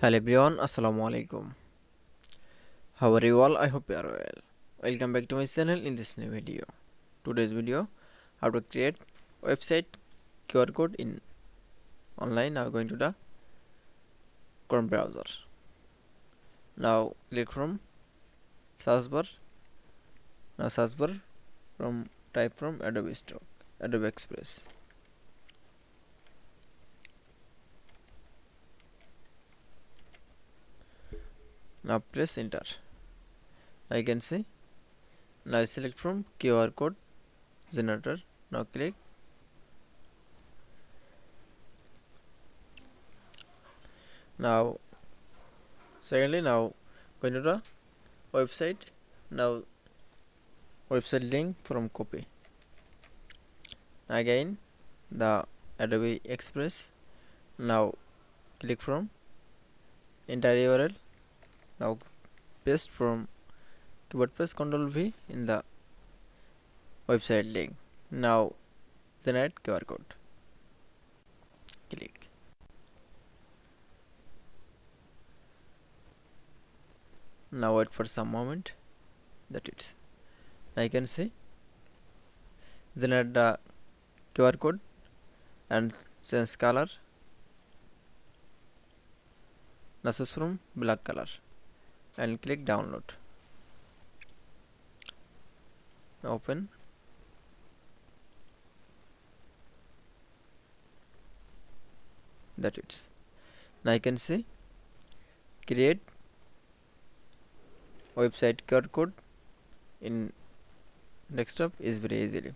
Hello everyone, Assalamu alaikum. How are you all? I hope you are well. Welcome back to my channel in this new video. Today's video, how to create website QR code in online. Now going to the Chrome browser. Now click from search bar. Now search bar type from Adobe Stock, Adobe Express. Now press enter. I can see. Now select from QR code generator. Now click. Now secondly, now going to the website. Now website link from copy. Again the Adobe Express. Now click from enter URL. Now paste from keyboard, press Ctrl V in the website link. Now generate QR code. Click. Now wait for some moment. That it's. I can see generate the QR code and change color. Now choose from black color and click download. Now open. That it's. Now I can see create website QR code in desktop is very easily.